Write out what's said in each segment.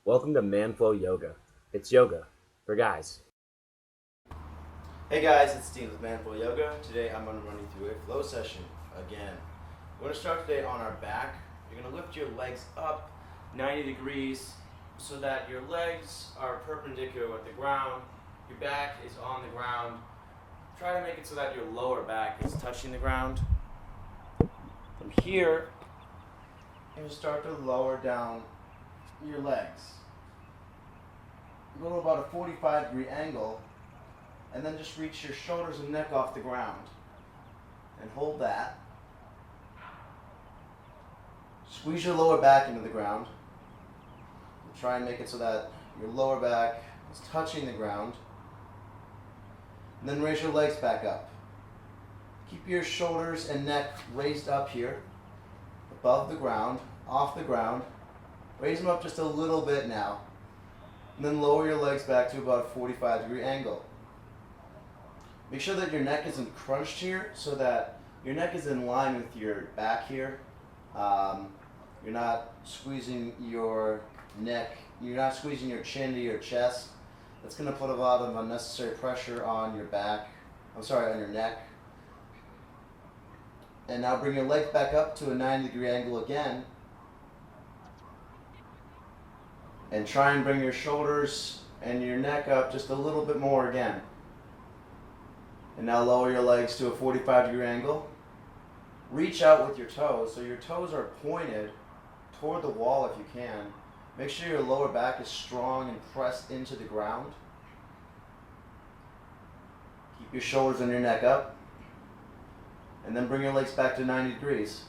Welcome to Manflow Yoga. It's yoga for guys. Hey guys, it's Steve with Manful Yoga. Today I'm going to run you through a flow session again. We're going to start today on our back. You're going to lift your legs up 90 degrees so that your legs are perpendicular with the ground. Your back is on the ground. Try to make it so that your lower back is touching the ground. From here, you're going to start to lower down your legs. Go to about a 45-degree angle. And then just reach your shoulders and neck off the ground. And hold that. Squeeze your lower back into the ground. And try and make it so that your lower back is touching the ground. And then raise your legs back up. Keep your shoulders and neck raised up here, above the ground, off the ground. Raise them up just a little bit now. And then lower your legs back to about a 45-degree angle. Make sure that your neck isn't crunched here so that your neck is in line with your back here. You're not squeezing your neck, you're not squeezing your chin to your chest. That's going to put a lot of unnecessary pressure on your back, on your neck. And now bring your legs back up to a 90-degree angle again. And try and bring your shoulders and your neck up just a little bit more again. And now lower your legs to a 45-degree angle. Reach out with your toes, so your toes are pointed toward the wall if you can. Make sure your lower back is strong and pressed into the ground. Keep your shoulders and your neck up. And then bring your legs back to 90 degrees.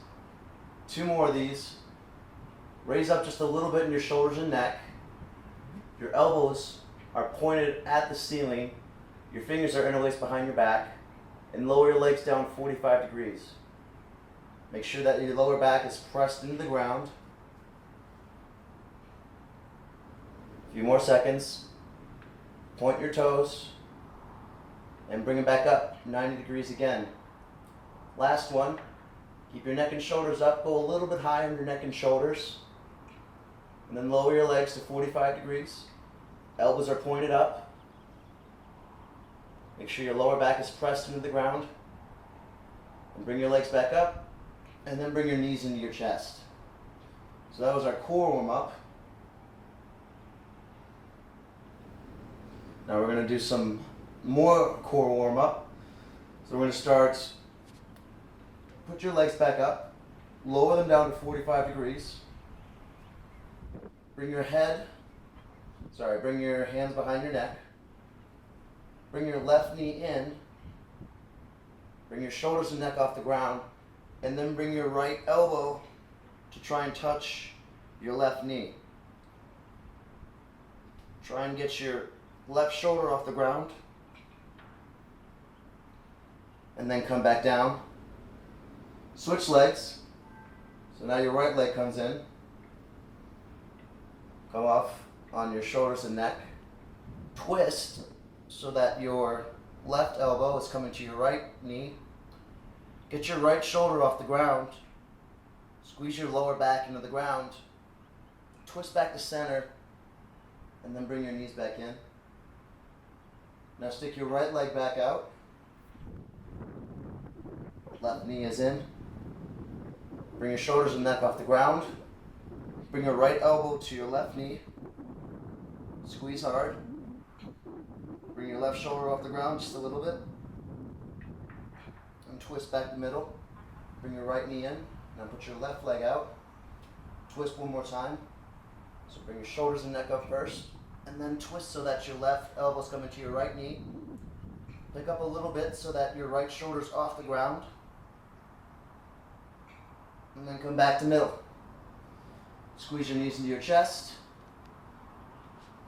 2 more of these. Raise up just a little bit in your shoulders and neck. Your elbows are pointed at the ceiling. Your fingers are interlaced behind your back, and lower your legs down 45 degrees. Make sure that your lower back is pressed into the ground. A few more seconds. Point your toes and bring them back up 90 degrees again. Last one. Keep your neck and shoulders up. Go a little bit higher on your neck and shoulders. And then lower your legs to 45 degrees. Elbows are pointed up. Make sure your lower back is pressed into the ground. And bring your legs back up. And then bring your knees into your chest. So that was our core warm-up. Now we're going to do some more core warm-up. So we're going to start, put your legs back up. Lower them down to 45 degrees. Bring your hands behind your neck. Bring your left knee in. Bring your shoulders and neck off the ground. And then bring your right elbow to try and touch your left knee. Try and get your left shoulder off the ground. And then come back down. Switch legs. So now your right leg comes in. Come off on your shoulders and neck. Twist so that your left elbow is coming to your right knee. Get your right shoulder off the ground. Squeeze your lower back into the ground. Twist back to center. And then bring your knees back in. Now stick your right leg back out. Left knee is in. Bring your shoulders and neck off the ground. Bring your right elbow to your left knee. Squeeze hard. Bring your left shoulder off the ground just a little bit. And twist back the middle. Bring your right knee in. Now put your left leg out. Twist one more time. So bring your shoulders and neck up first. And then twist so that your left elbow's coming to your right knee. Pick up a little bit so that your right shoulder's off the ground. And then come back to middle. Squeeze your knees into your chest.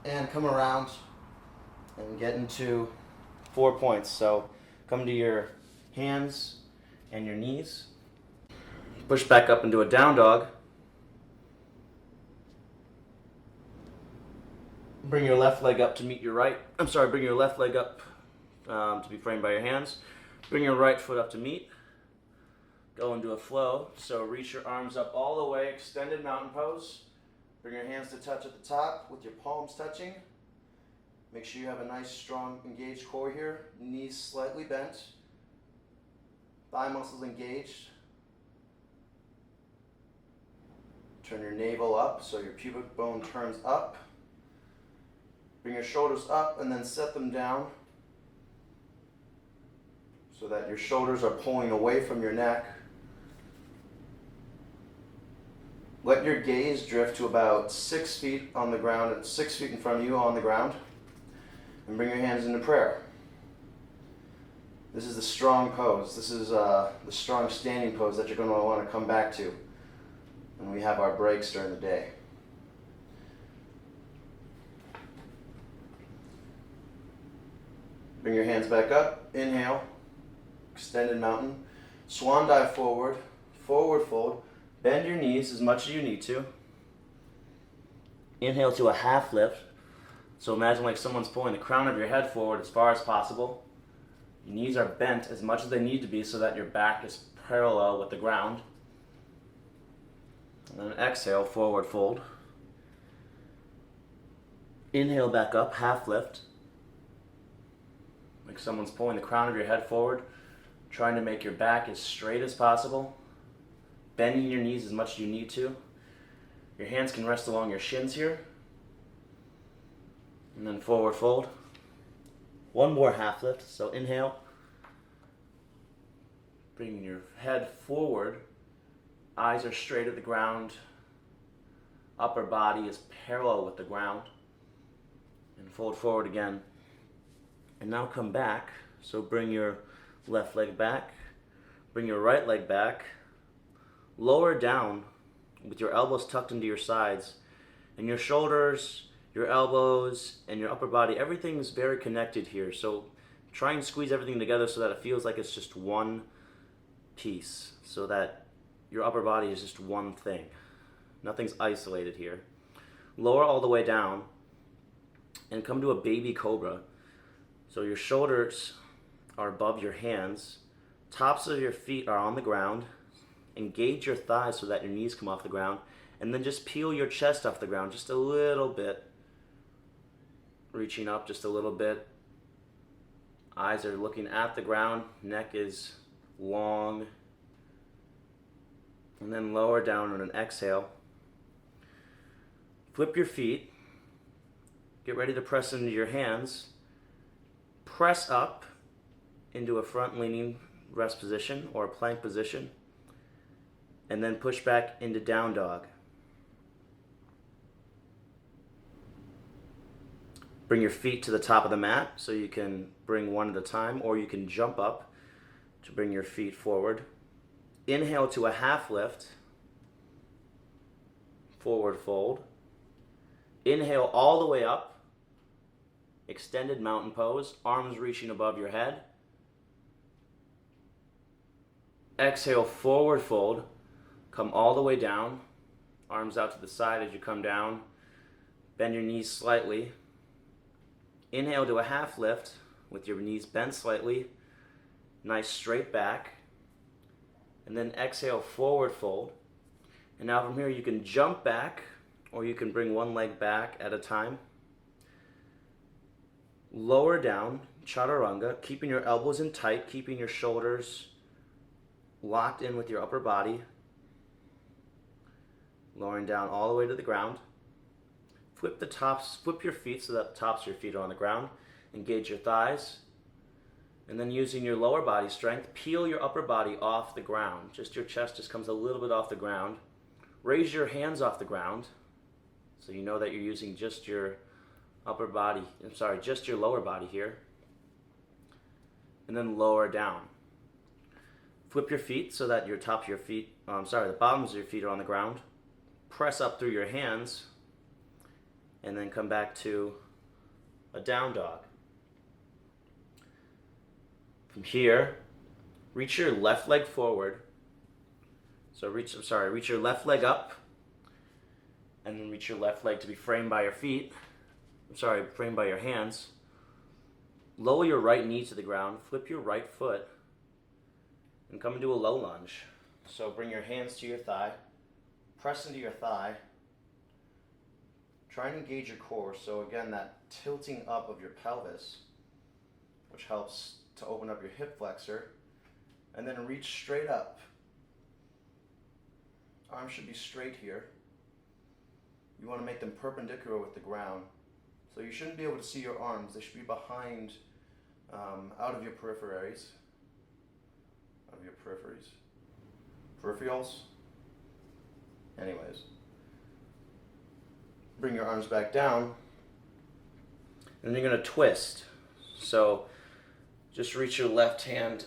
And come around and get into 4 points. So come to your hands and your knees. Push back up into a down dog. Bring your left leg up to meet your right. Bring your left leg up to be framed by your hands. Bring your right foot up to meet. Go into a flow. So reach your arms up all the way, extended mountain pose. Bring your hands to touch at the top with your palms touching. Make sure you have a nice, strong, engaged core here. Knees slightly bent. Thigh muscles engaged. Turn your navel up so your pubic bone turns up. Bring your shoulders up and then set them down so that your shoulders are pulling away from your neck. Let your gaze drift to about 6 feet on the ground, 6 feet in front of you on the ground, and bring your hands into prayer. This is the strong pose. This is the strong standing pose that you're going to want to come back to when we have our breaks during the day. Bring your hands back up. Inhale. Extended mountain. Swan dive forward. Forward fold. Bend your knees as much as you need to. Inhale to a half lift. So imagine like someone's pulling the crown of your head forward as far as possible. Your knees are bent as much as they need to be so that your back is parallel with the ground. And then exhale, forward fold. Inhale back up, half lift. Like someone's pulling the crown of your head forward, trying to make your back as straight as possible. Bending your knees as much as you need to. Your hands can rest along your shins here. And then forward fold. One more half lift. So inhale. Bringing your head forward. Eyes are straight at the ground. Upper body is parallel with the ground. And fold forward again. And now come back. So bring your left leg back. Bring your right leg back. Lower down with your elbows tucked into your sides. And your shoulders, your elbows, and your upper body, everything is very connected here. So try and squeeze everything together so that it feels like it's just one piece. So that your upper body is just one thing. Nothing's isolated here. Lower all the way down and come to a baby cobra. So your shoulders are above your hands. Tops of your feet are on the ground. Engage your thighs so that your knees come off the ground. And then just peel your chest off the ground just a little bit. Reaching up just a little bit. Eyes are looking at the ground. Neck is long. And then lower down on an exhale. Flip your feet. Get ready to press into your hands. Press up into a front leaning rest position or a plank position. And then push back into down dog. Bring your feet to the top of the mat so you can bring one at a time, or you can jump up to bring your feet forward. Inhale to a half lift. Forward fold. Inhale all the way up. Extended mountain pose, arms reaching above your head. Exhale, forward fold. Come all the way down. Arms out to the side as you come down. Bend your knees slightly. Inhale to a half lift with your knees bent slightly. Nice straight back. And then exhale, forward fold. And now from here you can jump back, or you can bring one leg back at a time. Lower down, chaturanga, keeping your elbows in tight, keeping your shoulders locked in with your upper body. Lowering down all the way to the ground. Flip your feet so that the tops of your feet are on the ground. Engage your thighs. And then using your lower body strength, peel your upper body off the ground. Just your chest just comes a little bit off the ground. Raise your hands off the ground. So you know that you're using just your just your lower body here. And then lower down. Flip your feet so that the bottoms of your feet are on the ground. Press up through your hands. And then come back to a down dog. From here, reach your left leg forward. So reach your left leg up. And then reach your left leg to be framed by your feet. Framed by your hands. Lower your right knee to the ground. Flip your right foot. And come into a low lunge. So bring your hands to your thigh. Press into your thigh. try and engage your core. So again, that tilting up of your pelvis, which helps to open up your hip flexor, and then reach straight up. Arms should be straight here. You want to make them perpendicular with the ground. So you shouldn't be able to see your arms. They should be behind, out of your peripheries. Out of your peripheries. Peripherals. Anyways. Bring your arms back down. And then you're going to twist. So just reach your left hand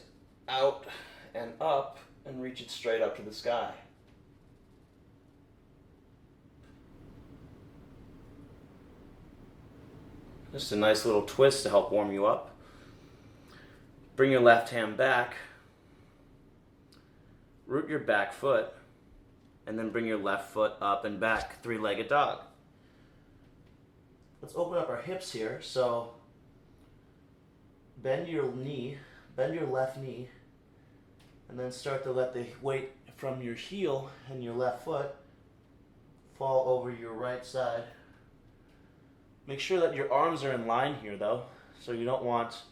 out and up and reach it straight up to the sky. Just a nice little twist to help warm you up. Bring your left hand back. Root your back foot. And then bring your left foot up and back, three-legged dog. Let's open up our hips here. So bend your knee, bend your left knee, and then start to let the weight from your heel and your left foot fall over your right side. Make sure that your arms are in line here though, so you don't want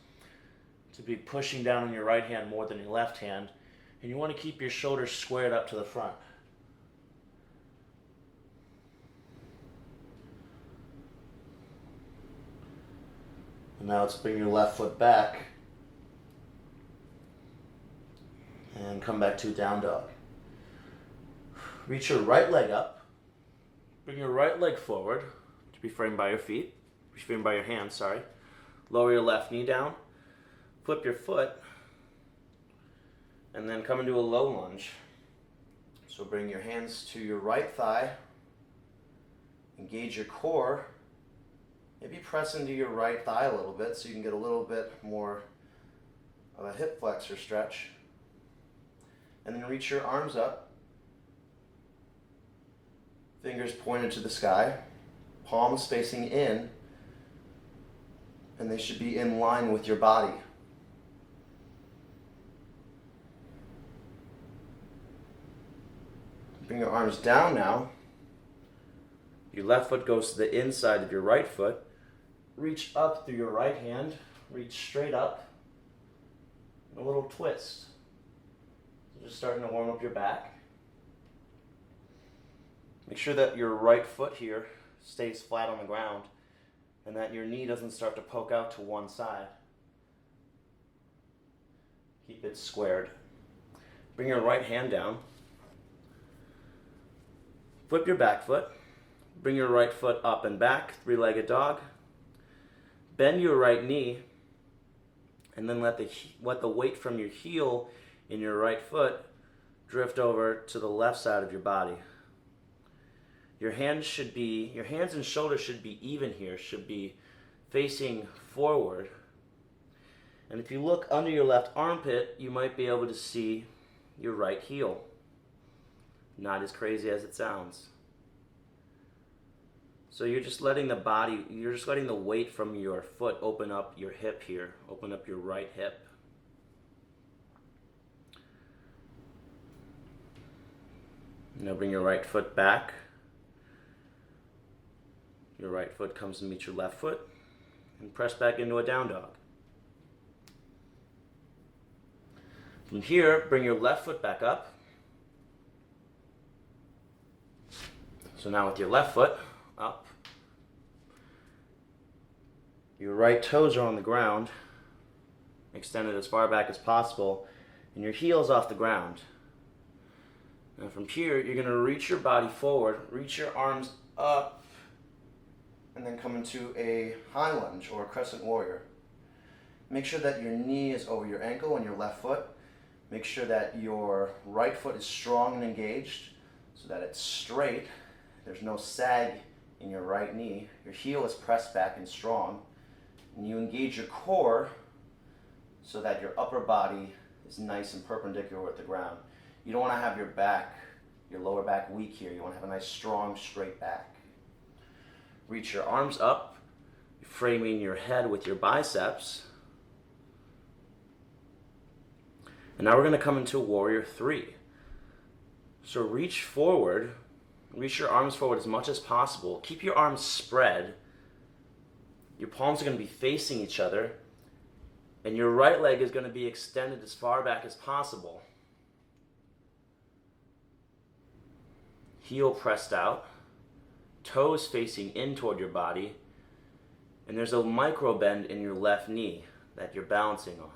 to be pushing down on your right hand more than your left hand, and you want to keep your shoulders squared up to the front. And now let's bring your left foot back and come back to down dog. Reach your right leg up, bring your right leg forward to be framed by your feet, framed by your hands, sorry. Lower your left knee down, flip your foot, and then come into a low lunge. So bring your hands to your right thigh, engage your core, maybe press into your right thigh a little bit so you can get a little bit more of a hip flexor stretch. And then reach your arms up, fingers pointed to the sky, palms facing in, and they should be in line with your body. Bring your arms down now. Your left foot goes to the inside of your right foot. Reach up through your right hand, reach straight up, and a little twist. So just starting to warm up your back. Make sure that your right foot here stays flat on the ground and that your knee doesn't start to poke out to one side. Keep it squared. Bring your right hand down. Flip your back foot. Bring your right foot up and back, three-legged dog. Bend your right knee, and then let the weight from your heel in your right foot drift over to the left side of your body. Your hands and shoulders should be even here, should be facing forward. And if you look under your left armpit, you might be able to see your right heel. Not as crazy as it sounds. So you're just letting the weight from your foot open up your hip here, open up your right hip. Now bring your right foot back. Your right foot comes to meet your left foot, and press back into a down dog. From here, bring your left foot back up. So now with your left foot up, your right toes are on the ground, extended as far back as possible, and your heel's off the ground. Now from here, you're going to reach your body forward, reach your arms up, and then come into a high lunge or a crescent warrior. Make sure that your knee is over your ankle on your left foot. Make sure that your right foot is strong and engaged so that it's straight. There's no sag in your right knee. Your heel is pressed back and strong. And you engage your core so that your upper body is nice and perpendicular with the ground. You don't want to have your lower back weak here. You want to have a nice strong straight back. Reach your arms up, framing your head with your biceps. And now we're going to come into Warrior 3. So reach forward Reach your arms forward as much as possible. Keep your arms spread. Your palms are going to be facing each other, and your right leg is going to be extended as far back as possible. Heel pressed out, toes facing in toward your body, and there's a micro bend in your left knee that you're balancing on.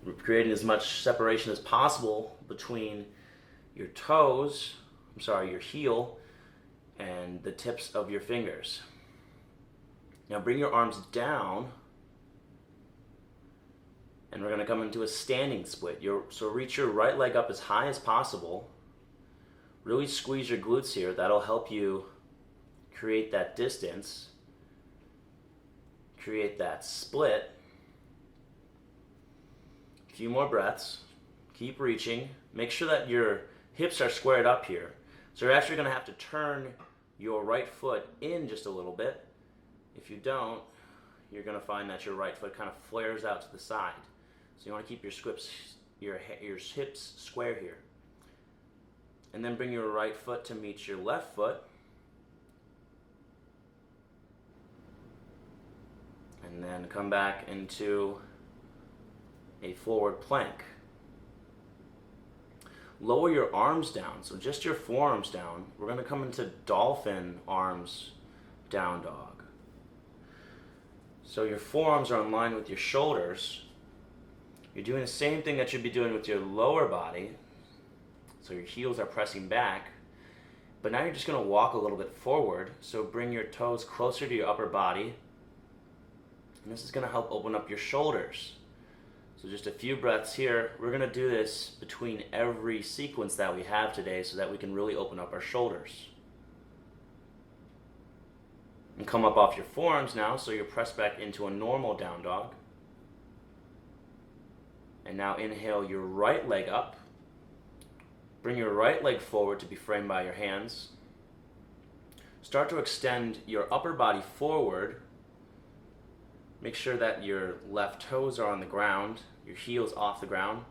We're creating as much separation as possible between your toes, your heel, and the tips of your fingers. Now bring your arms down, and we're going to come into a standing split. So reach your right leg up as high as possible. Really squeeze your glutes here. That'll help you create that distance, create that split. A few more breaths. Keep reaching. Make sure that your hips are squared up here. So you're actually going to have to turn your right foot in just a little bit. If you don't, you're going to find that your right foot kind of flares out to the side. So you want to keep your hips square here. And then bring your right foot to meet your left foot. And then come back into a forward plank. Lower your arms down, so just your forearms down. We're going to come into dolphin arms down dog. So your forearms are in line with your shoulders. You're doing the same thing that you'd be doing with your lower body. So your heels are pressing back. But now you're just going to walk a little bit forward. So bring your toes closer to your upper body. And this is going to help open up your shoulders. So just a few breaths here. We're going to do this between every sequence that we have today so that we can really open up our shoulders. And come up off your forearms now, so you're pressed back into a normal down dog. And now inhale your right leg up. Bring your right leg forward to be framed by your hands. Start to extend your upper body forward. Make sure that your left toes are on the ground, your heels off the ground,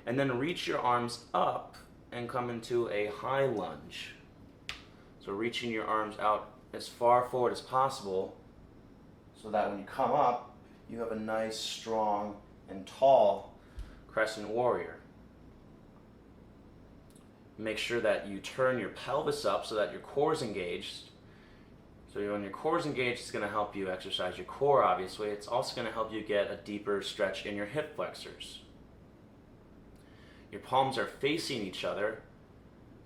and then reach your arms up and come into a high lunge. So reaching your arms out as far forward as possible so that when you come up, you have a nice, strong, and tall crescent warrior. Make sure that you turn your pelvis up so that your core is engaged. So when your core is engaged, it's going to help you exercise your core, obviously. It's also going to help you get a deeper stretch in your hip flexors. Your palms are facing each other.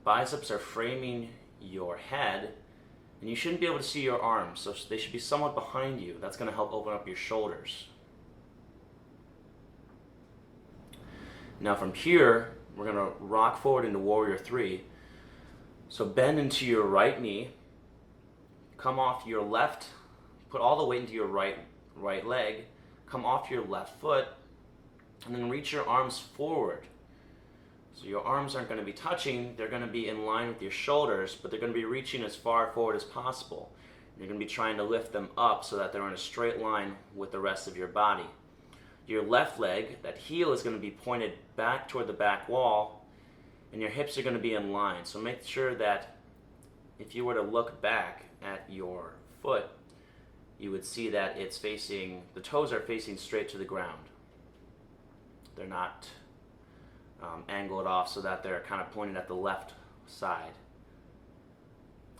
Biceps are framing your head. And you shouldn't be able to see your arms, so they should be somewhat behind you. That's going to help open up your shoulders. Now from here, we're going to rock forward into Warrior 3. So bend into your right knee. Come off your left, put all the weight into your right leg, come off your left foot, and then reach your arms forward. So your arms aren't going to be touching, they're going to be in line with your shoulders, but they're going to be reaching as far forward as possible. You're going to be trying to lift them up so that they're in a straight line with the rest of your body. Your left leg, that heel is going to be pointed back toward the back wall, and your hips are going to be in line. So make sure that if you were to look back at your foot, you would see that the toes are facing straight to the ground. They're not angled off so that they're kind of pointed at the left side.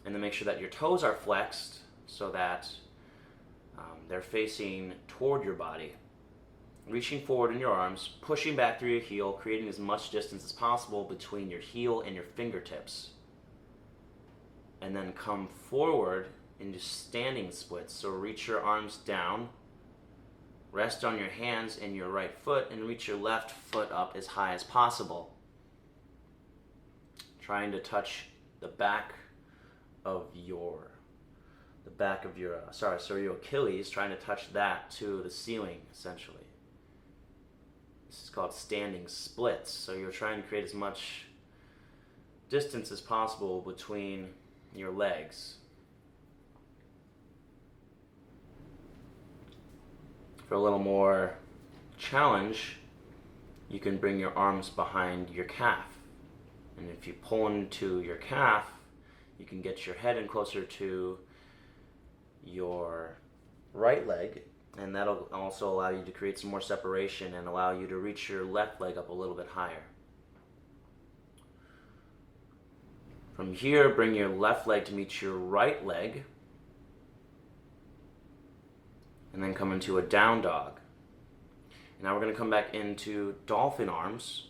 And then make sure that your toes are flexed so that they're facing toward your body. Reaching forward in your arms, pushing back through your heel, creating as much distance as possible between your heel and your fingertips. And then come forward into standing splits. So reach your arms down, rest on your hands and your right foot, and reach your left foot up as high as possible. Trying to touch the back of your Achilles, trying to touch that to the ceiling, essentially. This is called standing splits. So you're trying to create as much distance as possible between your legs. For a little more challenge, you can bring your arms behind your calf. And if you pull into your calf, you can get your head in closer to your right leg, and that'll also allow you to create some more separation and allow you to reach your left leg up a little bit higher. From here, bring your left leg to meet your right leg, and then come into a down dog. And now we're going to come back into dolphin arms.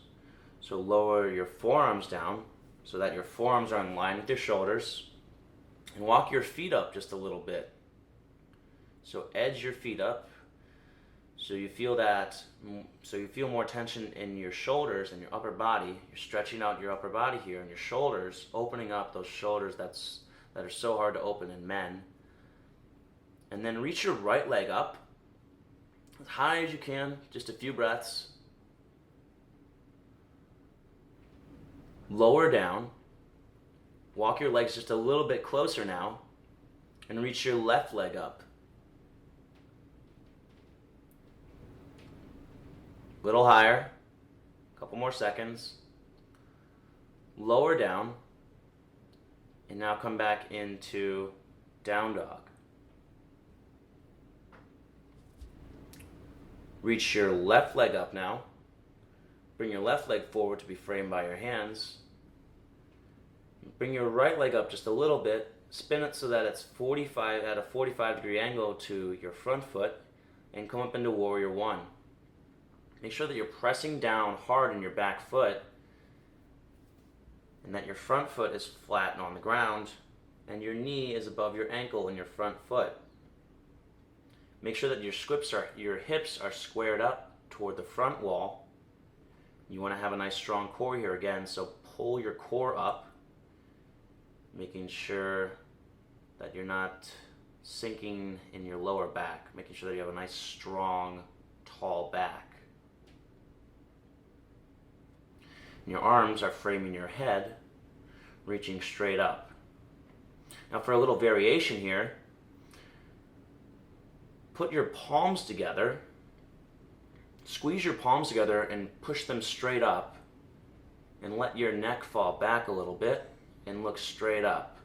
So lower your forearms down so that your forearms are in line with your shoulders, and walk your feet up just a little bit. So edge your feet up so you feel more tension in your shoulders and your upper body. You're stretching out your upper body here, and your shoulders, opening up those shoulders that are so hard to open in men. And then reach your right leg up as high as you can, just a few breaths. Lower down. Walk your legs just a little bit closer now, and reach your left leg up. Little higher, a couple more seconds. Lower down, and now come back into down dog. Reach your left leg up now. Bring your left leg forward to be framed by your hands. Bring your right leg up just a little bit. Spin it so that it's at a 45-degree angle to your front foot, and come up into Warrior One. Make sure that you're pressing down hard in your back foot, and that your front foot is flat and on the ground, and your knee is above your ankle in your front foot. Make sure that your hips are squared up toward the front wall. You want to have a nice strong core here again, so pull your core up, making sure that you're not sinking in your lower back, making sure that you have a nice strong, tall back. And your arms are framing your head, reaching straight up. Now for a little variation here, put your palms together, squeeze your palms together and push them straight up, and let your neck fall back a little bit and look straight up.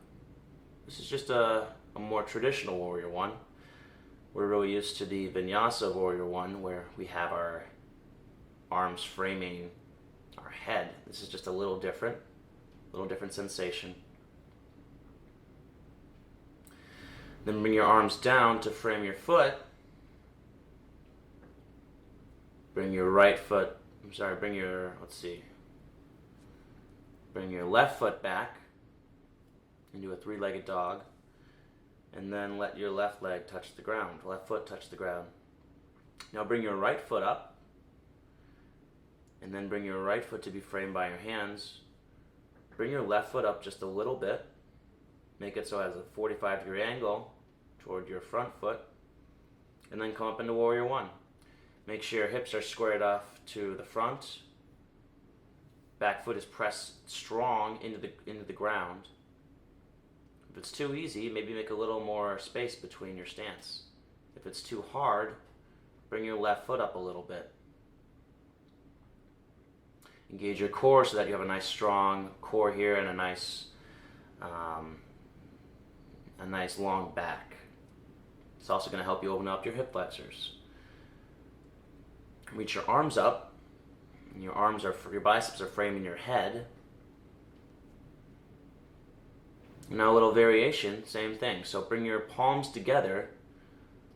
This is just a more traditional Warrior One. We're really used to the Vinyasa Warrior One, where we have our arms framing our head. This is just a little different sensation. Then bring your arms down to frame your foot. Bring your left foot back into a three-legged dog, and then let your left foot touch the ground. Now bring your right foot up, and then bring your right foot to be framed by your hands. Bring your left foot up just a little bit. Make it so it has a 45-degree angle toward your front foot, and then come up into Warrior One. Make sure your hips are squared off to the front. Back foot is pressed strong into the ground. If it's too easy, maybe make a little more space between your stance. If it's too hard, bring your left foot up a little bit. Engage your core so that you have a nice strong core here and a nice long back. It's also going to help you open up your hip flexors. Reach your arms up. And your biceps are framing your head. Now a little variation, same thing. So bring your palms together.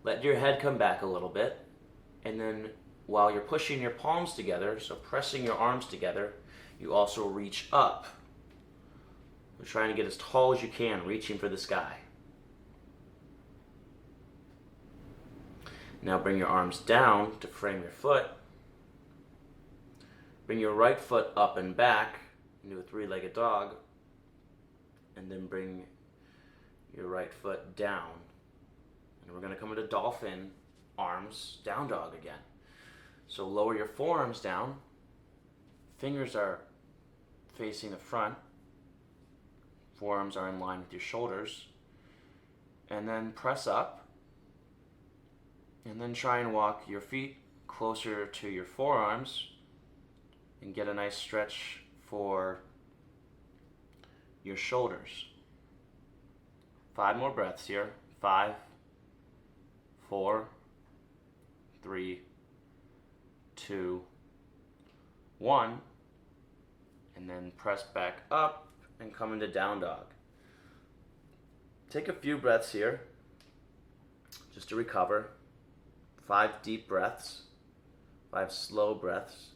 Let your head come back a little bit. And then while you're pushing your palms together, so pressing your arms together, you also reach up. You're trying to get as tall as you can, reaching for the sky. Now bring your arms down to frame your foot. Bring your right foot up and back into a three-legged dog, and then bring your right foot down. And we're going to come into dolphin arms, down dog again. So lower your forearms down. Fingers are facing the front. Forearms are in line with your shoulders. And then press up. And then try and walk your feet closer to your forearms and get a nice stretch for your shoulders. 5 more breaths here. 5, 4, 3, 2, 1. And then press back up and come into down dog. Take a few breaths here just to recover. 5 deep breaths, 5 slow breaths.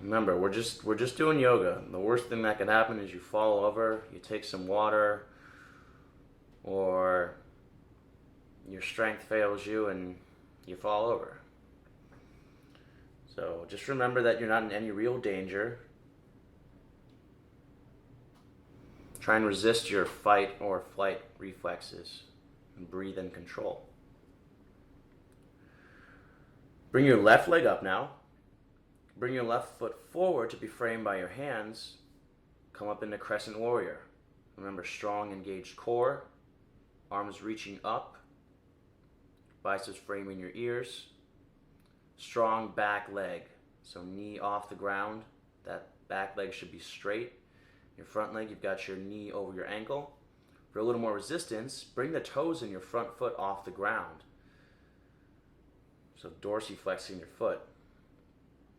Remember, we're just doing yoga. The worst thing that can happen is you fall over, you take some water, or your strength fails you and you fall over. So just remember that you're not in any real danger. Try and resist your fight or flight reflexes and breathe in control. Bring your left leg up now. Bring your left foot forward to be framed by your hands. Come up into crescent warrior. Remember, strong engaged core, arms reaching up, biceps framing your ears. Strong back leg, so knee off the ground. That back leg should be straight. Your front leg, you've got your knee over your ankle. For a little more resistance, bring the toes in your front foot off the ground. So dorsiflexing your foot.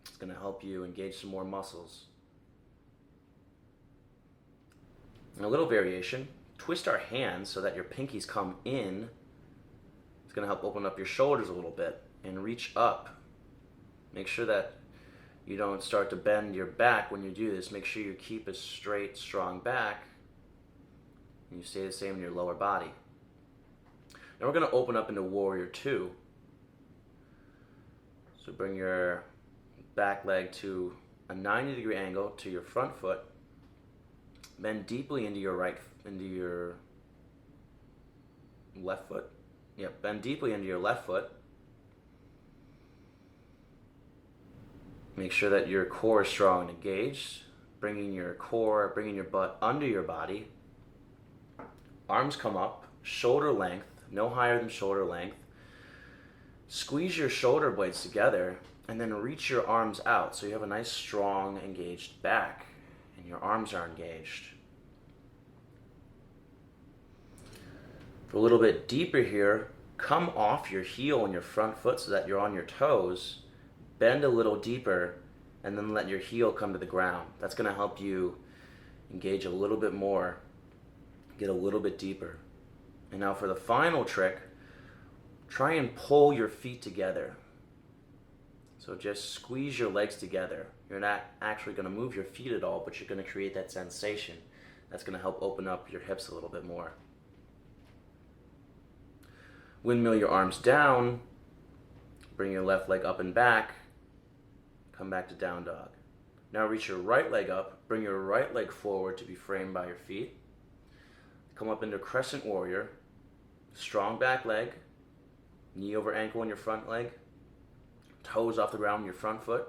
It's going to help you engage some more muscles. And a little variation, twist our hands so that your pinkies come in. It's going to help open up your shoulders a little bit and reach up. Make sure that you don't start to bend your back when you do this. Make sure you keep a straight, strong back, and you stay the same in your lower body. Now we're going to open up into Warrior 2. So bring your back leg to a 90-degree angle to your front foot. Bend deeply into your left foot. Yep, bend deeply into your left foot. Make sure that your core is strong and engaged. Bringing your butt under your body. Arms come up, shoulder length, no higher than shoulder length. Squeeze your shoulder blades together and then reach your arms out so you have a nice, strong, engaged back and your arms are engaged. For a little bit deeper here, come off your heel and your front foot so that you're on your toes. Bend a little deeper and then let your heel come to the ground. That's going to help you engage a little bit more, get a little bit deeper. And now for the final trick, try and pull your feet together. So just squeeze your legs together. You're not actually going to move your feet at all, but you're going to create that sensation. That's going to help open up your hips a little bit more. Windmill your arms down. Bring your left leg up and back. Come back to down dog. Now reach your right leg up. Bring your right leg forward to be framed by your feet. Come up into crescent warrior. Strong back leg. Knee over ankle in your front leg. Toes off the ground in your front foot.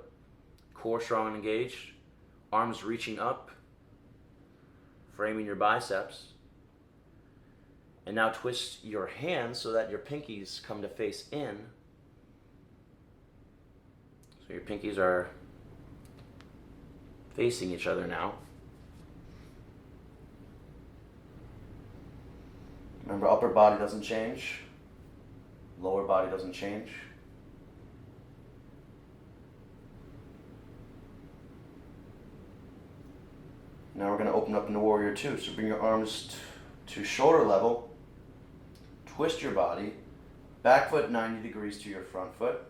Core strong and engaged. Arms reaching up. Framing your biceps. And now twist your hands so that your pinkies come to face in. So your pinkies are facing each other now. Remember, upper body doesn't change. Lower body doesn't change. Now we're going to open up into Warrior 2. So bring your arms to shoulder level. Twist your body. Back foot 90 degrees to your front foot.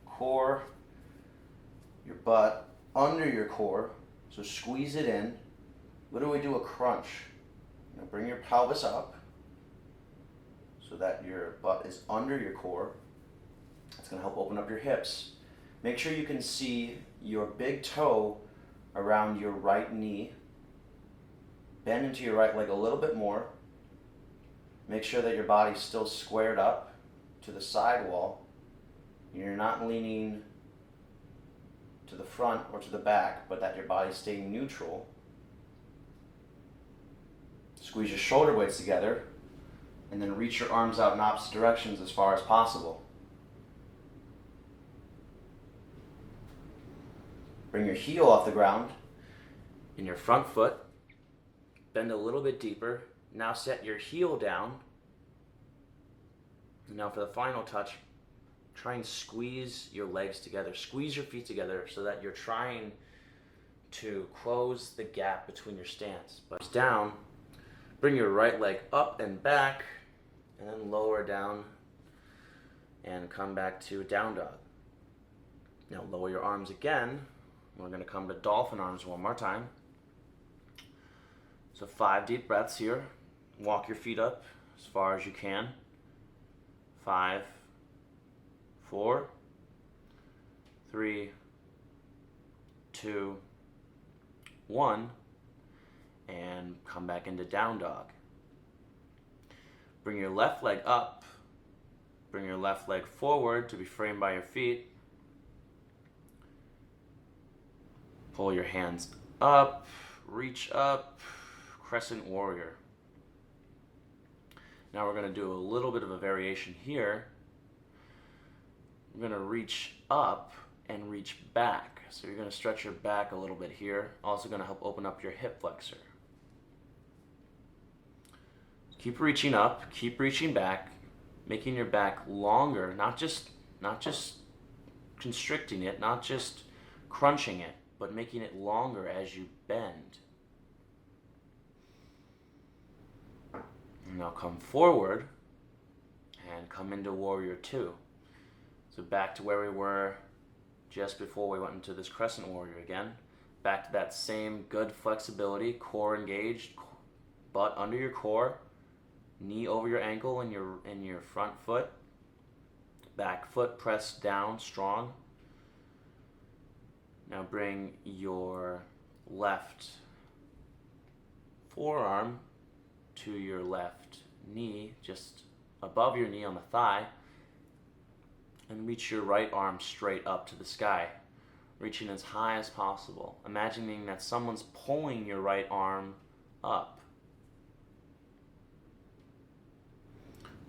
Core, your butt under your core. So squeeze it in. Literally do a crunch. Now bring your pelvis up so that your butt is under your core. That's going to help open up your hips. Make sure you can see your big toe around your right knee. Bend into your right leg a little bit more. Make sure that your body's still squared up to the side wall. You're not leaning to the front or to the back, but that your body's staying neutral. Squeeze your shoulder blades together and then reach your arms out in opposite directions as far as possible. Bring your heel off the ground in your front foot. Bend a little bit deeper. Now set your heel down. And now for the final touch, try and squeeze your legs together. Squeeze your feet together so that you're trying to close the gap between your stance. But down, bring your right leg up and back, and then lower down and come back to down dog. Now lower your arms again. We're going to come to dolphin arms one more time. So 5 deep breaths here. Walk your feet up as far as you can. 5, 4, 3, 2, 1, and come back into down dog. Bring your left leg up. Bring your left leg forward to be framed by your feet. Pull your hands up, reach up, crescent warrior. Now we're going to do a little bit of a variation here. We're going to reach up and reach back. So you're going to stretch your back a little bit here. Also going to help open up your hip flexor. Keep reaching up, keep reaching back, making your back longer, not just constricting it, not just crunching it, but making it longer as you bend. Now come forward and come into warrior 2. So back to where we were just before we went into this crescent warrior again. Back to that same good flexibility, core engaged, butt under your core, knee over your ankle and your front foot. Back foot pressed down strong. Now bring your left forearm to your left knee, just above your knee on the thigh, and reach your right arm straight up to the sky, reaching as high as possible, imagining that someone's pulling your right arm up.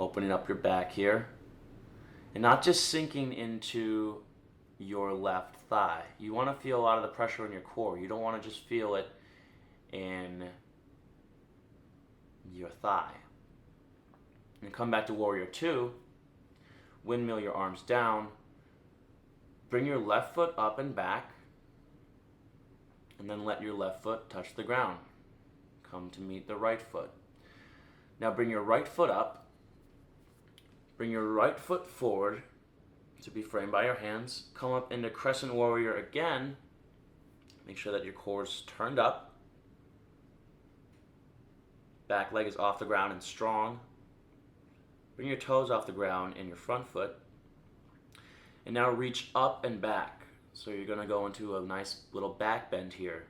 Opening up your back here, and not just sinking into your left thigh. You want to feel a lot of the pressure in your core. You don't want to just feel it in your thigh. And come back to warrior 2. Windmill your arms down. Bring your left foot up and back, and then let your left foot touch the ground. Come to meet the right foot. Now bring your right foot up. Bring your right foot forward to be framed by your hands. Come up into crescent warrior again. Make sure that your core's turned up. Back leg is off the ground and strong. Bring your toes off the ground in your front foot. And now reach up and back. So you're going to go into a nice little back bend here.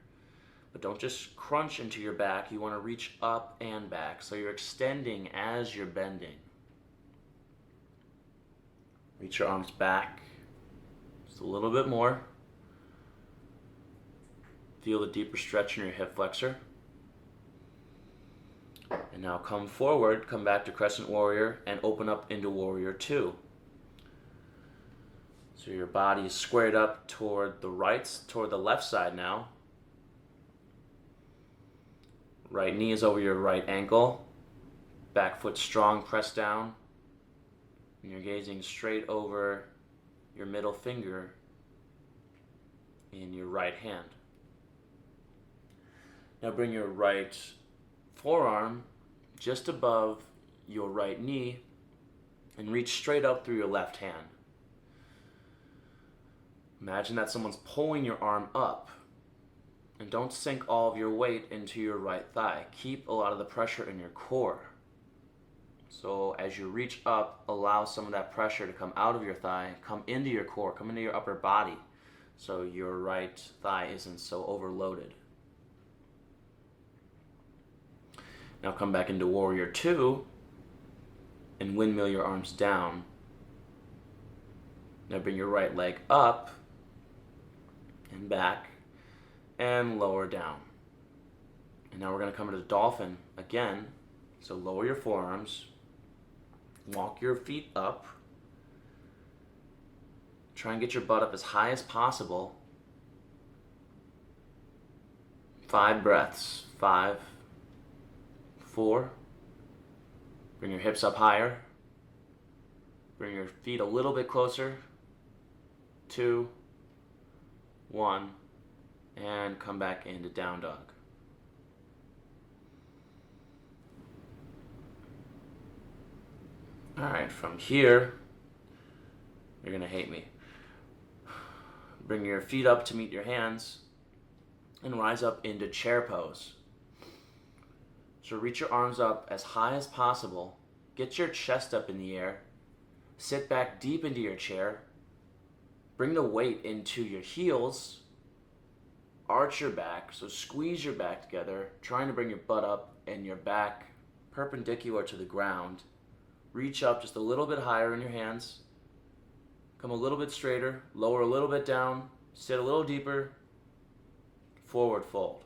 But don't just crunch into your back. You want to reach up and back. So you're extending as you're bending. Reach your arms back. Just a little bit more. Feel the deeper stretch in your hip flexor. And now come forward, come back to crescent warrior, and open up into warrior 2. So your body is squared up toward the left side now. Right knee is over your right ankle. Back foot strong, pressed down. And you're gazing straight over your middle finger in your right hand. Now bring your right forearm just above your right knee and reach straight up through your left hand. Imagine that someone's pulling your arm up, and don't sink all of your weight into your right thigh. Keep a lot of the pressure in your core. So as you reach up, allow some of that pressure to come out of your thigh, come into your core, come into your upper body, so your right thigh isn't so overloaded. Now come back into warrior 2 and windmill your arms down. Now bring your right leg up and back and lower down. And now we're going to come into dolphin again. So lower your forearms, walk your feet up, try and get your butt up as high as possible, 5 breaths. 5, 4. Bring your hips up higher. Bring your feet a little bit closer. 2, 1. And come back into down dog. Alright, from here, you're going to hate me. Bring your feet up to meet your hands and rise up into chair pose. So reach your arms up as high as possible. Get your chest up in the air. Sit back deep into your chair. Bring the weight into your heels. Arch your back, so squeeze your back together, trying to bring your butt up and your back perpendicular to the ground. Reach up just a little bit higher in your hands. Come a little bit straighter, lower a little bit down, sit a little deeper, forward fold.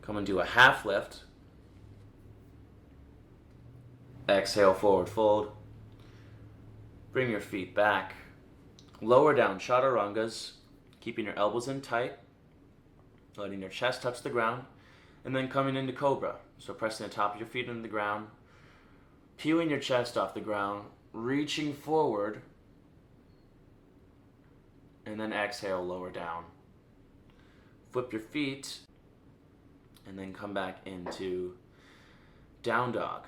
Come and do a half lift. Exhale, forward fold. Bring your feet back. Lower down chaturangas, keeping your elbows in tight, letting your chest touch the ground, and then coming into cobra. So pressing the top of your feet into the ground, peeling your chest off the ground, reaching forward, and then exhale, lower down. Flip your feet, and then come back into down dog.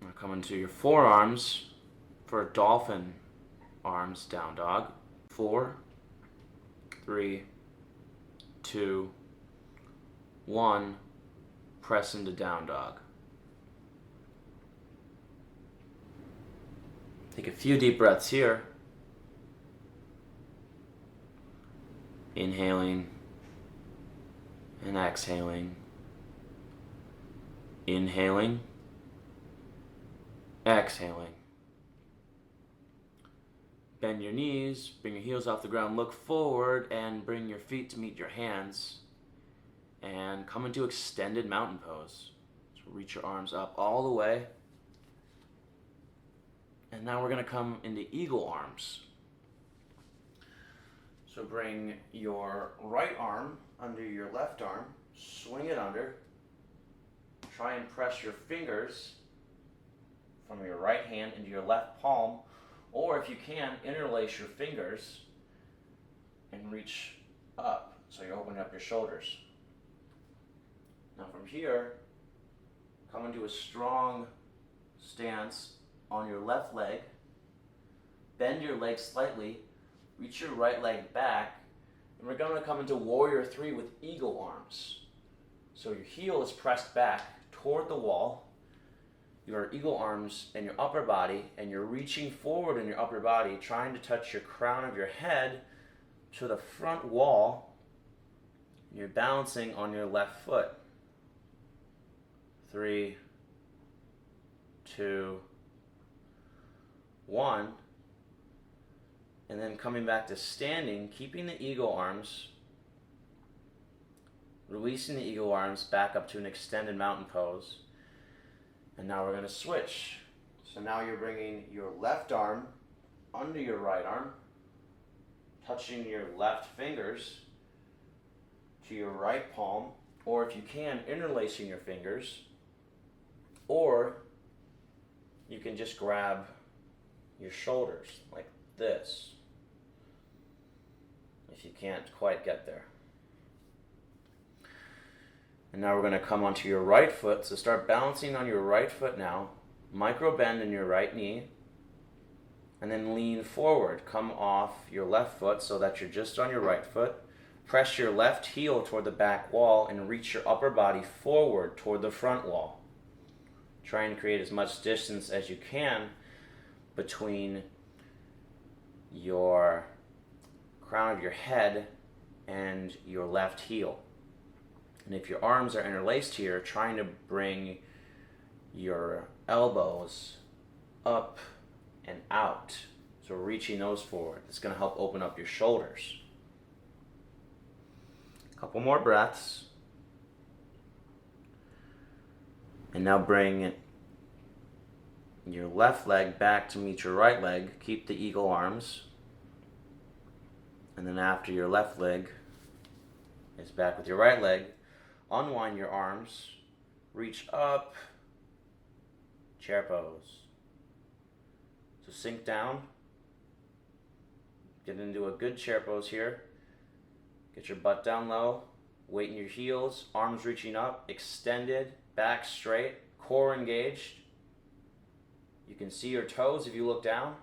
Now come into your forearms for dolphin arms down dog. 4, 3, 2, 1. Press into down dog. Take a few deep breaths here. Inhaling and exhaling. Inhaling, exhaling. Bend your knees, bring your heels off the ground, look forward, and bring your feet to meet your hands. And come into extended mountain pose. So reach your arms up all the way. And now we're going to come into eagle arms. So bring your right arm under your left arm, swing it under. Try and press your fingers from your right hand into your left palm, or if you can, interlace your fingers and reach up, so you're opening up your shoulders. Now from here, come into a strong stance on your left leg. Bend your leg slightly, reach your right leg back, and we're going to come into warrior 3 with eagle arms. So your heel is pressed back toward the wall, your eagle arms and your upper body, and you're reaching forward in your upper body, trying to touch your crown of your head to the front wall. You're balancing on your left foot. 3, 2, 1. And then coming back to standing, keeping the eagle arms, releasing the eagle arms back up to an extended mountain pose. And now we're going to switch. So now you're bringing your left arm under your right arm, touching your left fingers to your right palm, or if you can, interlacing your fingers, or you can just grab your shoulders like this, if you can't quite get there. And now we're going to come onto your right foot. So start balancing on your right foot now. Micro bend in your right knee. And then lean forward. Come off your left foot so that you're just on your right foot. Press your left heel toward the back wall and reach your upper body forward toward the front wall. Try and create as much distance as you can between your crown of your head and your left heel. And if your arms are interlaced here, trying to bring your elbows up and out. So reaching those forward. It's going to help open up your shoulders. A couple more breaths. And now bring your left leg back to meet your right leg. Keep the eagle arms. And then after your left leg is back with your right leg, unwind your arms, reach up, chair pose. So sink down, get into a good chair pose here. Get your butt down low, weight in your heels, arms reaching up, extended, back straight, core engaged. You can see your toes if you look down.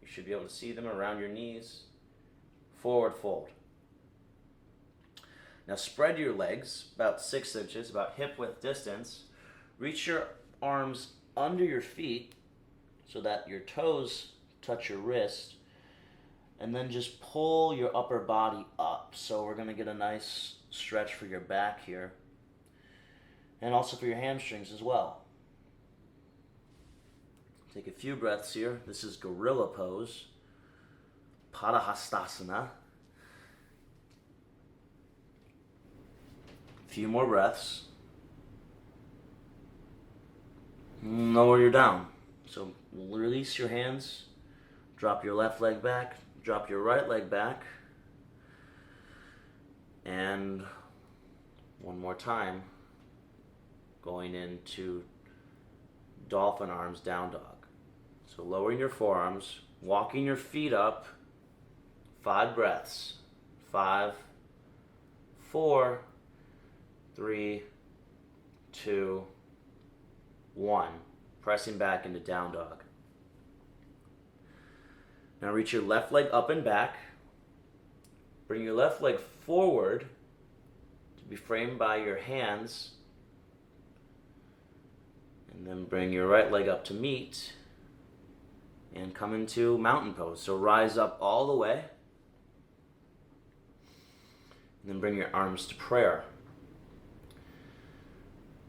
You should be able to see them around your knees. Forward fold. Now spread your legs about 6 inches, about hip width distance. Reach your arms under your feet so that your toes touch your wrist. And then just pull your upper body up. So we're going to get a nice stretch for your back here. And also for your hamstrings as well. Take a few breaths here. This is gorilla pose. Padahastasana. A few more breaths. Lower your down. So release your hands. Drop your left leg back. Drop your right leg back. And one more time. Going into dolphin arms, down dog. So lowering your forearms, walking your feet up. 5 breaths. 5, 4, 3, 2, 1. Pressing back into down dog. Now reach your left leg up and back. Bring your left leg forward to be framed by your hands. And then bring your right leg up to meet. And come into mountain pose. So rise up all the way. And then bring your arms to prayer.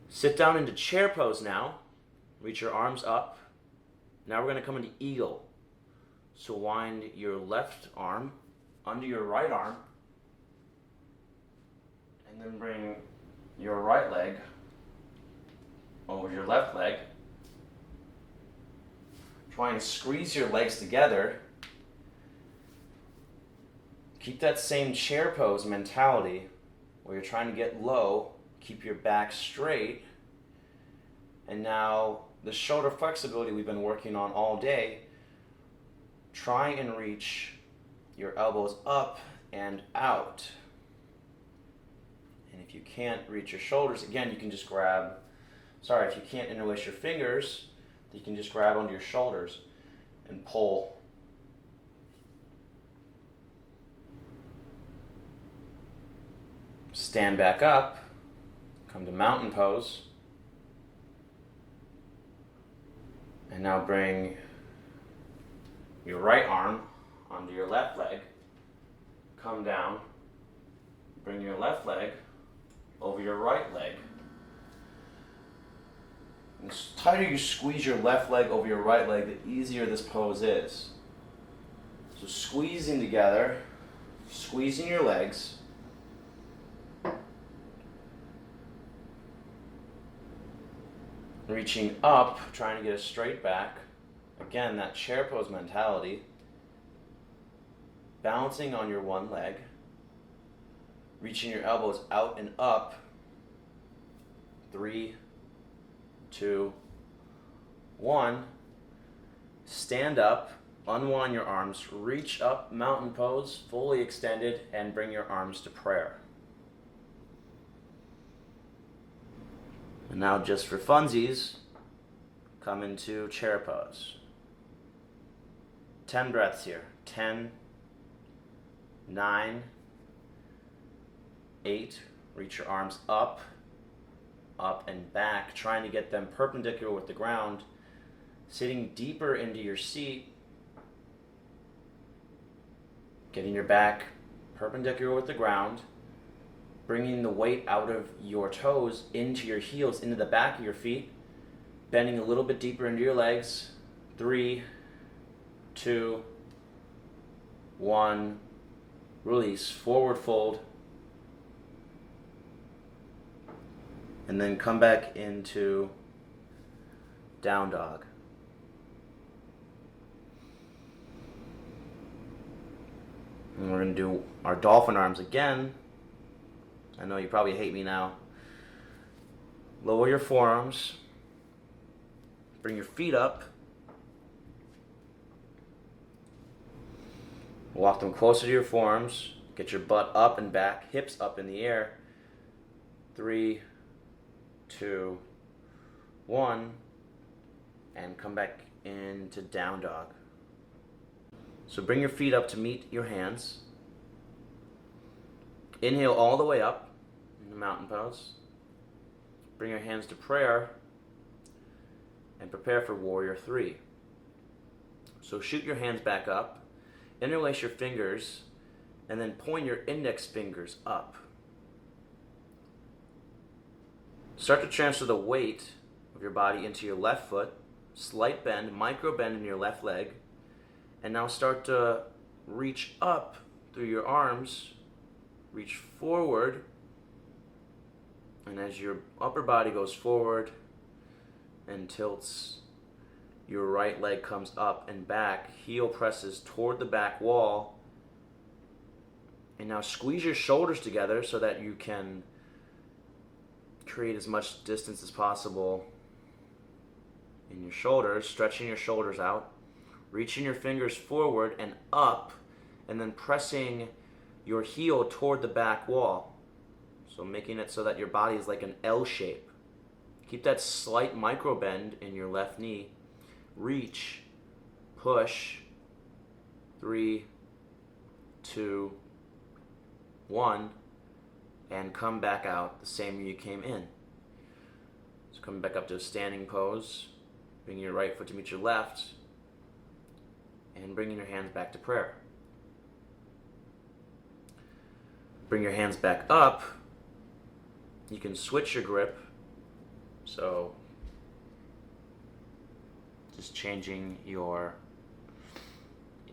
Sit down into chair pose now. Reach your arms up. Now we're going to come into eagle. So wind your left arm under your right arm. And then bring your right leg over your left leg. Try and squeeze your legs together. Keep that same chair pose mentality where you're trying to get low. Keep your back straight. And now the shoulder flexibility we've been working on all day. Try and reach your elbows up and out. And if you can't reach your shoulders, again, you can just grab, if you can't interlace your fingers, you can just grab onto your shoulders and pull. Stand back up, come to mountain pose. And now bring your right arm onto your left leg. Come down. Bring your left leg over your right leg. And the tighter you squeeze your left leg over your right leg, the easier this pose is. So squeezing together, squeezing your legs. Reaching up, trying to get a straight back. Again, that chair pose mentality. Balancing on your one leg. Reaching your elbows out and up. 3, 2, 1. Stand up, unwind your arms, reach up, mountain pose, fully extended, and bring your arms to prayer. And now just for funsies, come into chair pose. 10 breaths here. 10, 9, 8. Reach your arms up, up and back, trying to get them perpendicular with the ground. Sitting deeper into your seat. Getting your back perpendicular with the ground. Bringing the weight out of your toes into your heels, into the back of your feet. Bending a little bit deeper into your legs. 3, 2, 1. Release. Forward fold. And then come back into down dog. And we're going to do our dolphin arms again. I know you probably hate me now. Lower your forearms. Bring your feet up. Walk them closer to your forearms. Get your butt up and back, hips up in the air. 3, 2, 1. And come back into down dog. So bring your feet up to meet your hands. Inhale all the way up in the mountain pose. Bring your hands to prayer and prepare for warrior 3. So shoot your hands back up, interlace your fingers, and then point your index fingers up. Start to transfer the weight of your body into your left foot, slight bend, micro bend in your left leg, and now start to reach up through your arms, reach forward, and as your upper body goes forward and tilts, your right leg comes up and back, heel presses toward the back wall, and now squeeze your shoulders together so that you can create as much distance as possible in your shoulders, stretching your shoulders out, reaching your fingers forward and up, and then pressing your heel toward the back wall. So making it so that your body is like an L shape. Keep that slight micro bend in your left knee. Reach, push, 3, 2, 1, and come back out the same way you came in. So come back up to a standing pose, bringing your right foot to meet your left, and bringing your hands back to prayer. Bring your hands back up. You can switch your grip, so just changing your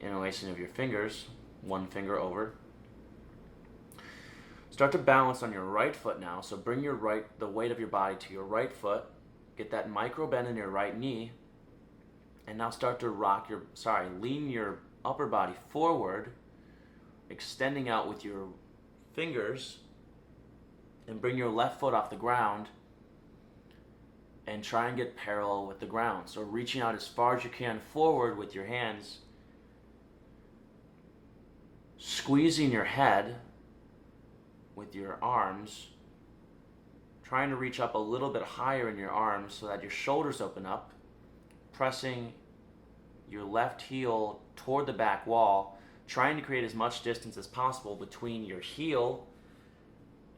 interlacing of your fingers, one finger over. Start to balance on your right foot now, so bring the weight of your body to your right foot, get that micro bend in your right knee, and now start to lean your upper body forward, extending out with your fingers, and bring your left foot off the ground and try and get parallel with the ground. So reaching out as far as you can forward with your hands, squeezing your head with your arms, trying to reach up a little bit higher in your arms so that your shoulders open up, pressing your left heel toward the back wall, trying to create as much distance as possible between your heel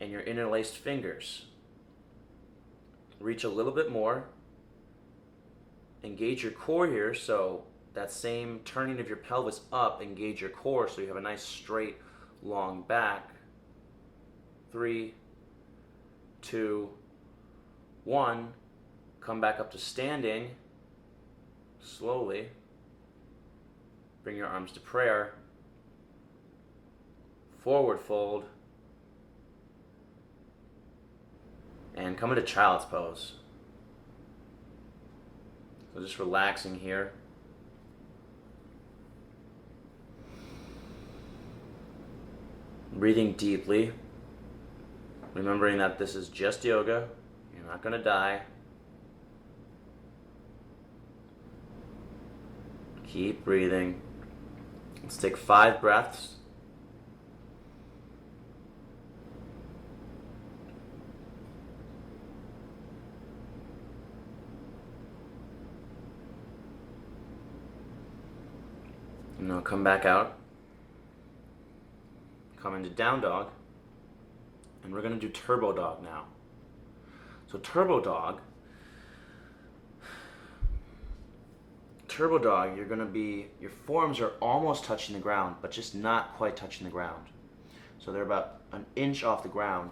and your interlaced fingers. Reach a little bit more. Engage your core here, so that same turning of your pelvis up, engage your core so you have a nice straight, long back. 3, 2, 1. Come back up to standing. Slowly. Bring your arms to prayer. Forward fold. And come into child's pose. So just relaxing here. Breathing deeply. Remembering that this is just yoga. You're not going to die. Keep breathing. Let's take 5 breaths. And now come back out. Come into down dog. And we're going to do turbo dog now. So turbo dog, your forearms are almost touching the ground, but just not quite touching the ground. So they're about an inch off the ground,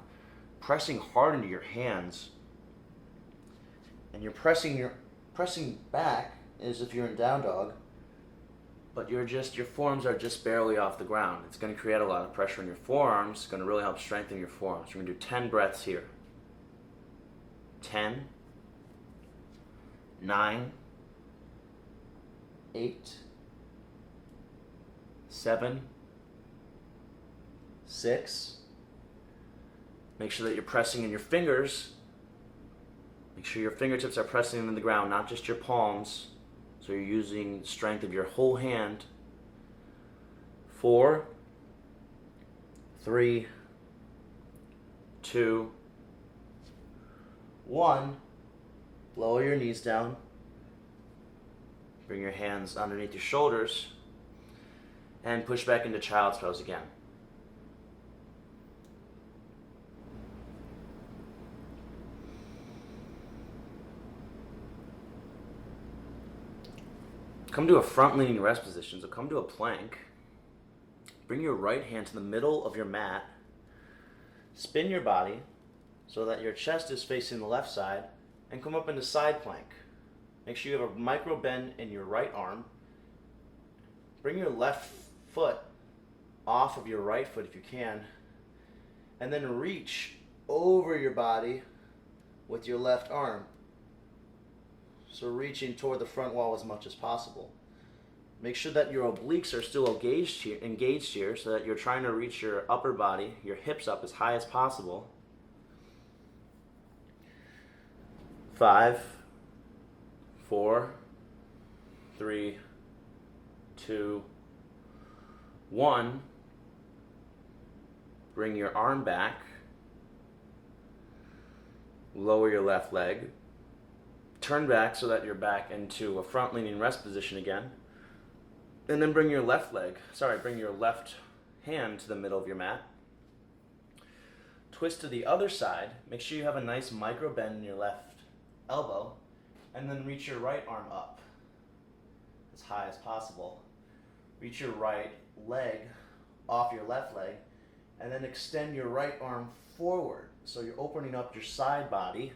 pressing hard into your hands. And you're pressing back as if you're in down dog, but your forearms are just barely off the ground. It's going to create a lot of pressure on your forearms. It's going to really help strengthen your forearms. We're going to do 10 breaths here. 10, 9, 8, 7, 6. Make sure that you're pressing in your fingers. Make sure your fingertips are pressing into the ground, not just your palms. So you're using the strength of your whole hand. 4, 3, 2, 1. Lower your knees down. Bring your hands underneath your shoulders. And push back into child's pose again. Come to a front leaning rest position, so come to a plank. Bring your right hand to the middle of your mat. Spin your body so that your chest is facing the left side, and come up into side plank. Make sure you have a micro bend in your right arm. Bring your left foot off of your right foot if you can, and then reach over your body with your left arm. So reaching toward the front wall as much as possible. Make sure that your obliques are still engaged here so that you're trying to reach your upper body, your hips up as high as possible. 5, 4, 3, 2, 1. Bring your arm back. Lower your left leg. Turn back so that you're back into a front leaning rest position again. And then bring your left hand to the middle of your mat. Twist to the other side. Make sure you have a nice micro bend in your left elbow. And then reach your right arm up as high as possible. Reach your right leg off your left leg. And then extend your right arm forward. So you're opening up your side body.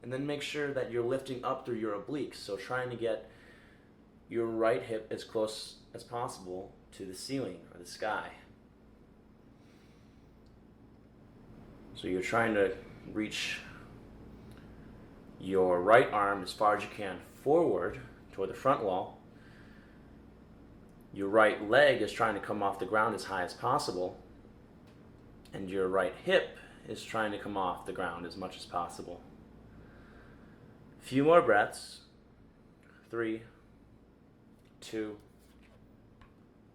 And then make sure that you're lifting up through your obliques. So trying to get your right hip as close as possible to the ceiling or the sky. So you're trying to reach your right arm as far as you can forward toward the front wall. Your right leg is trying to come off the ground as high as possible. And your right hip is trying to come off the ground as much as possible. Few more breaths. 3, 2,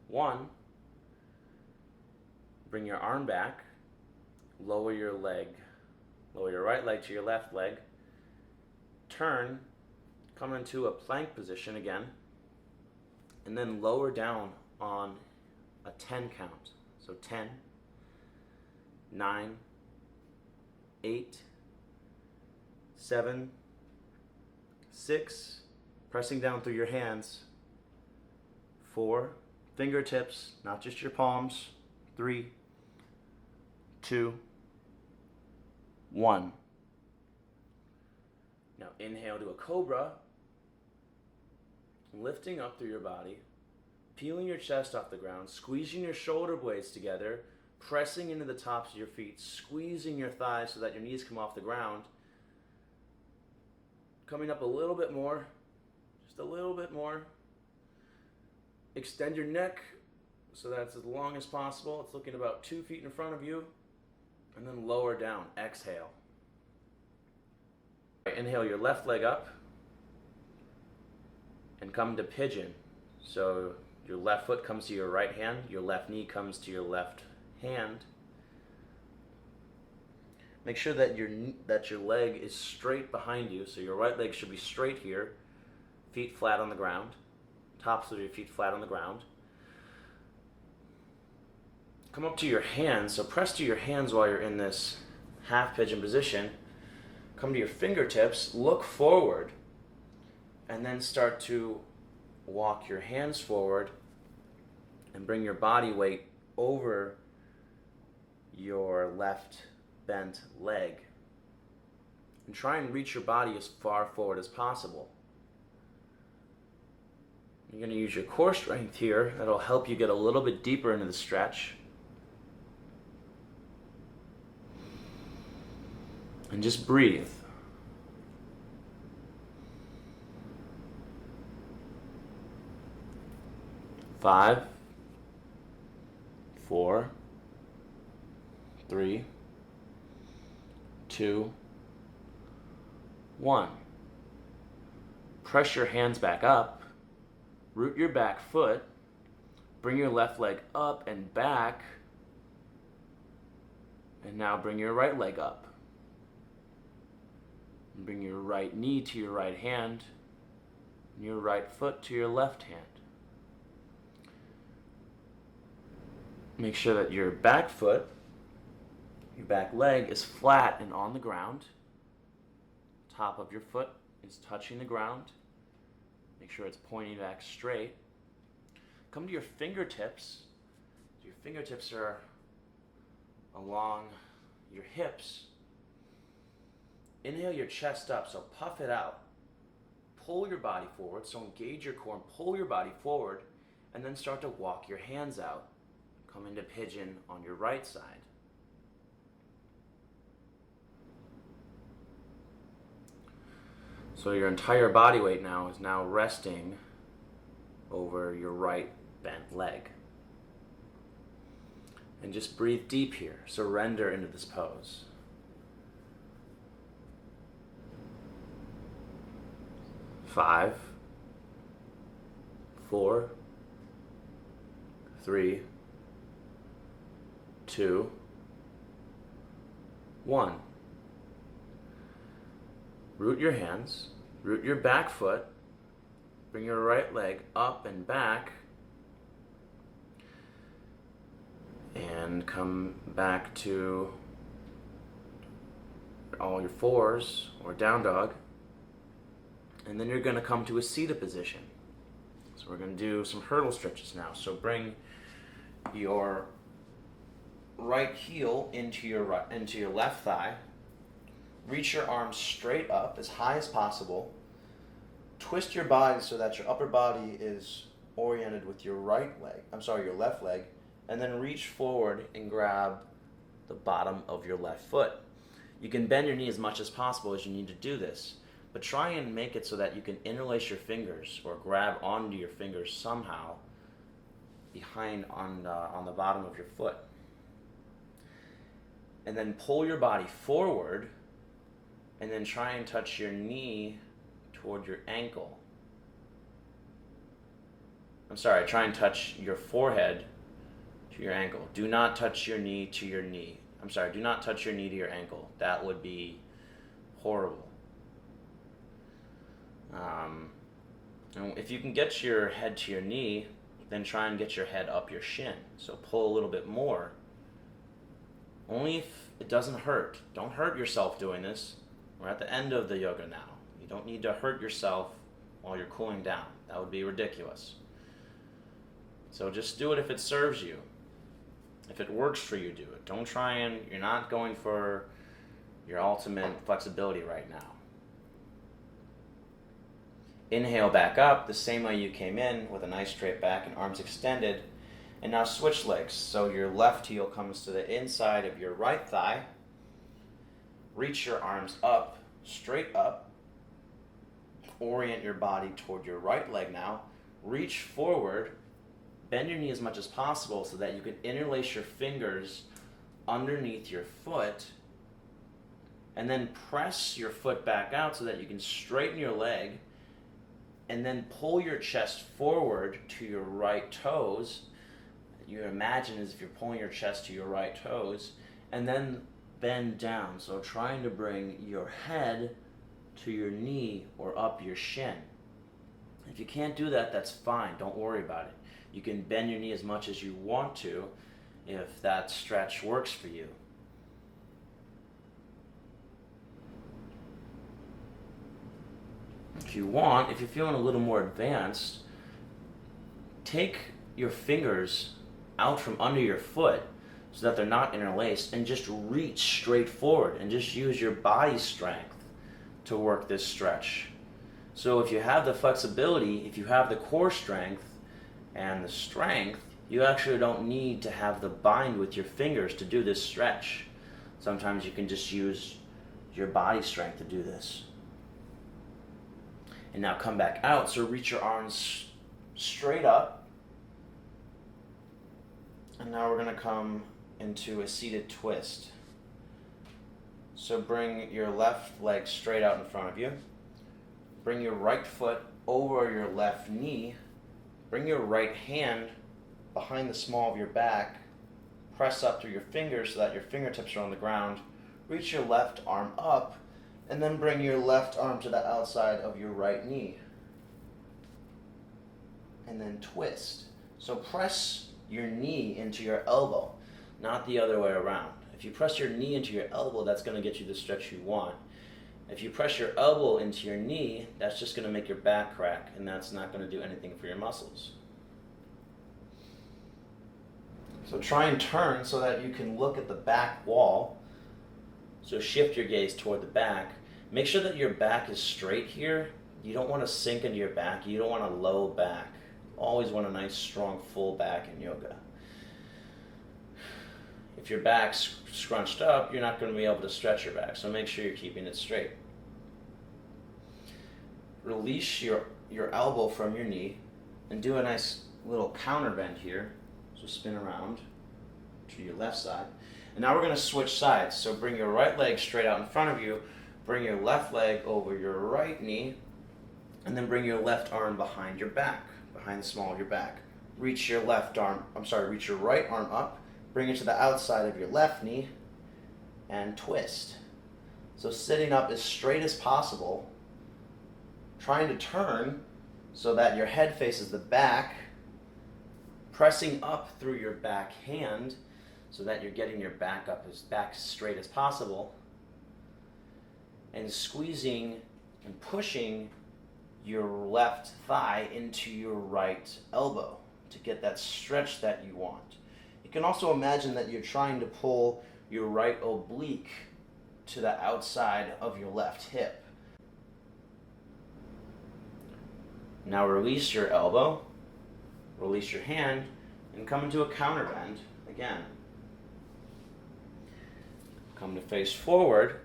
1. Bring your arm back. Lower your leg. Lower your right leg to your left leg. Turn. Come into a plank position again. And then lower down on a 10 count. So 10, 9, 8, 7, 6, pressing down through your hands. 4, fingertips, not just your palms. 3, 2, 1. Now inhale to a cobra, lifting up through your body, peeling your chest off the ground, squeezing your shoulder blades together, pressing into the tops of your feet, squeezing your thighs so that your knees come off the ground. Coming up a little bit more, just a little bit more. Extend your neck so that it's as long as possible. It's looking about 2 feet in front of you. And then lower down, exhale. Inhale your left leg up and come to pigeon. So your left foot comes to your right hand, your left knee comes to your left hand. Make sure that your leg is straight behind you. So your right leg should be straight here, feet flat on the ground, tops of your feet flat on the ground. Come up to your hands. So press to your hands while you're in this half pigeon position. Come to your fingertips, look forward, and then start to walk your hands forward and bring your body weight over your left bent leg. And try and reach your body as far forward as possible. You're going to use your core strength here. That'll help you get a little bit deeper into the stretch. And just breathe. 5, 4, 3, 2, 1. Press your hands back up. Root your back foot. Bring your left leg up and back. And now bring your right leg up. And bring your right knee to your right hand. And your right foot to your left hand. Make sure that your back foot, your back leg is flat and on the ground. Top of your foot is touching the ground. Make sure it's pointing back straight. Come to your fingertips. Your fingertips are along your hips. Inhale your chest up, so puff it out. Pull your body forward, so engage your core and pull your body forward, and then start to walk your hands out. Come into pigeon on your right side. So your entire body weight now is resting over your right bent leg. And just breathe deep here. Surrender into this pose. 5, 4, 3, 2, 1. Root your hands, root your back foot, bring your right leg up and back, and come back to all your fours or down dog. And then you're going to come to a seated position. So we're going to do some hurdle stretches now. So bring your right heel into your left thigh. Reach your arms straight up as high as possible. Twist your body so that your upper body is oriented with your your left leg, and then reach forward and grab the bottom of your left foot. You can bend your knee as much as possible as you need to do this, but try and make it so that you can interlace your fingers or grab onto your fingers somehow behind on the bottom of your foot. And then pull your body forward, and then try and touch your knee toward your ankle. Try and touch your forehead to your ankle. Do not touch your knee to your knee. Do not touch your knee to your ankle. That would be horrible. And if you can get your head to your knee, then try and get your head up your shin. So pull a little bit more. Only if it doesn't hurt. Don't hurt yourself doing this. We're at the end of the yoga now. You don't need to hurt yourself while you're cooling down. That would be ridiculous. So just do it if it serves you. If it works for you, do it. Don't try and, you're not going for your ultimate flexibility right now. Inhale back up the same way you came in, with a nice straight back and arms extended. And now switch legs. So your left heel comes to the inside of your right thigh. Reach your arms up, straight up. Orient your body toward your right leg now. Reach forward. Bend your knee as much as possible so that you can interlace your fingers underneath your foot. And then press your foot back out so that you can straighten your leg. And then pull your chest forward to your right toes. You imagine as if you're pulling your chest to your right toes. And then bend down. So trying to bring your head to your knee or up your shin. If you can't do that, that's fine. Don't worry about it. You can bend your knee as much as you want to if that stretch works for you. If you want, if you're feeling a little more advanced, take your fingers out from under your foot so that they're not interlaced, and just reach straight forward and just use your body strength to work this stretch. So if you have the flexibility, if you have the core strength and the strength, you actually don't need to have the bind with your fingers to do this stretch. Sometimes you can just use your body strength to do this. And now come back out, so reach your arms straight up. And now we're going to come into a seated twist. So bring your left leg straight out in front of you. Bring your right foot over your left knee. Bring your right hand behind the small of your back. Press up through your fingers so that your fingertips are on the ground. Reach your left arm up, and then bring your left arm to the outside of your right knee. And then twist. So press your knee into your elbow, not the other way around. If you press your knee into your elbow, that's going to get you the stretch you want. If you press your elbow into your knee, that's just going to make your back crack, and that's not going to do anything for your muscles. So try and turn so that you can look at the back wall. So shift your gaze toward the back. Make sure that your back is straight here. You don't want to sink into your back. You don't want a low back. Always want a nice, strong, full back in yoga. If your back's scrunched up, you're not going to be able to stretch your back, so make sure you're keeping it straight. Release your elbow from your knee and do a nice little counter bend here. So spin around to your left side. And now we're going to switch sides. So bring your right leg straight out in front of you, bring your left leg over your right knee, and then bring your left arm behind your back, behind the small of your back. Reach your right arm up. Bring it to the outside of your left knee and twist. So sitting up as straight as possible, trying to turn so that your head faces the back, pressing up through your back hand so that you're getting your back up as straight as possible, and squeezing and pushing your left thigh into your right elbow to get that stretch that you want. You can also imagine that you're trying to pull your right oblique to the outside of your left hip. Now release your elbow, release your hand, and come into a counter bend again. Come to face forward.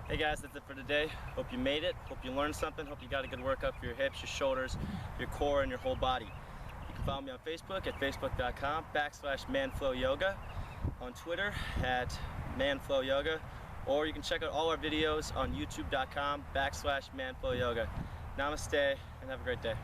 Hey guys, that's it for today. Hope you made it. Hope you learned something. Hope you got a good workout for your hips, your shoulders, your core, and your whole body. You can follow me on Facebook at facebook.com/manflowyoga, on Twitter at manflowyoga, or you can check out all our videos on youtube.com/manflowyoga. Namaste and have a great day.